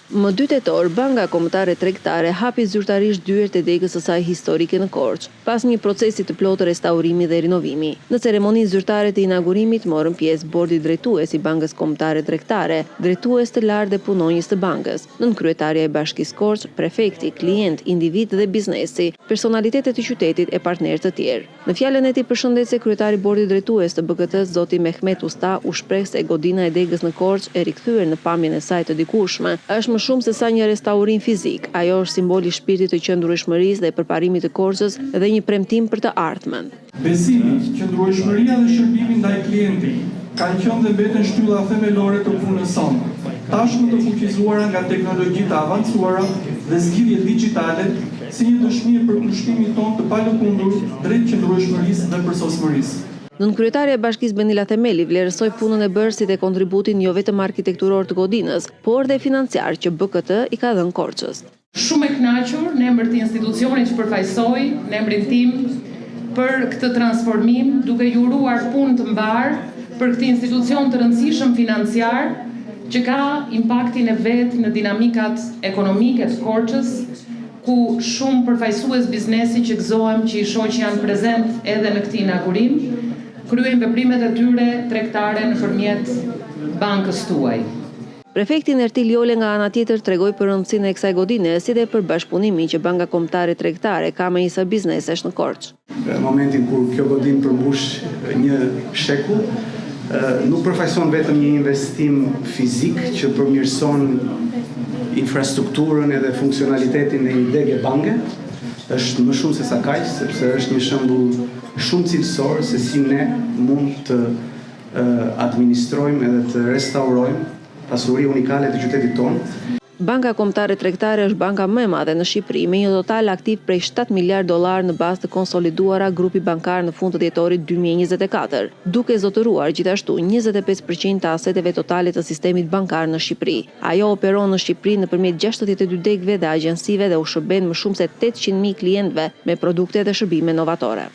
Më 2 tetor, Banka Kombëtare Tregtare hapi zyrtarisht dyert e degës së saj historike në Korçë, pas një procesi të plotë restaurimi dhe rinovimi. Në ceremoninë zyrtare të inaugurimit morën pjesë bordi drejtues i Bankës Kombëtare Tregtare, drejtues të lartë dhe punonjës të bankës, nënkryetaria e Bashkisë Korçë, prefekti, klient, individ dhe biznesi, personalitetet e qytetit e partnerë të tjerë. Në fjalën e tij përshëndetse kryetari i bordit drejtues të BKT-s zoti Mehmet Usta u shpreh se godina e degës në Korçë e rikthyer në pamjen e saj të dikushme është më shumë se sa një restaurim fizik. Ajo është simbol i shpirtit të qëndrueshmërisë dhe përparimit të Korçës dhe një premtim për të ardhmen. Besimi, qëndrueshmëria dhe shërbimi ndaj klientit kanë qenë dhe mbeten shtylla themelore të punës sonë. Tashmë të fuqizuara nga teknologjitë të avancuara dhe zgjidhjet digjitale, si një dëshmi e përkushtimit tonë të palëkundur drejt qëndrueshmërisë dhe përsosmërisë. Nënkryetaria e Bashkisë Benila Themeli vlerësoi punën e bërësit dhe kontributin jo vetëm arkitekturor të godinës, por dhe financiar që BKT i ka dhënë Korçës. Shumë e kënaqur në emër të institucionit që përfaqësoj, në emrin tim për këtë transformim, duke ju uruar punë të mbar për këtë institucion të rëndësishëm financiar që ka impaktin e vet në dinamikat ekonomike të Korçës, ku shumë përfaqësues biznesi që gëzohem që i shoh që janë prezent edhe në këtë inaugurim, kryejnë veprimet e tyre tregtare nëpërmjet bankës tuaj. Prefekti Ertil Jole nga ana tjetër tregoi për rëndësinë e kësaj godine, si dhe për bashkëpunimin që Banka Kombëtare Tregtare ka me njësa biznesesh në Korçë. Në momentin kur kjo godinë përmbush një shekull, nuk përfaqëson vetëm një investim fizik që përmirëson infrastrukturën edhe funksionalitetin e një degë banke, është më shumë se sa kaq, sepse është një shembull shumë cilësor se si ne mund të administrojmë edhe të restaurojmë pasuri unikale të qytetit tonë. Banka Kombëtare Tregtare është banka më e madhe në Shqipëri me një total aktiv prej $7 miliardë në bazë të konsoliduara grupi bankar në fund të dhjetorit 2024, duke zotëruar gjithashtu 25% të aseteve totale të sistemit bankar në Shqipëri. Ajo operon në Shqipëri nëpërmjet 62 degëve dhe agjensive dhe u shërben më shumë se 800.000 klientëve me produkte dhe shërbime novatore.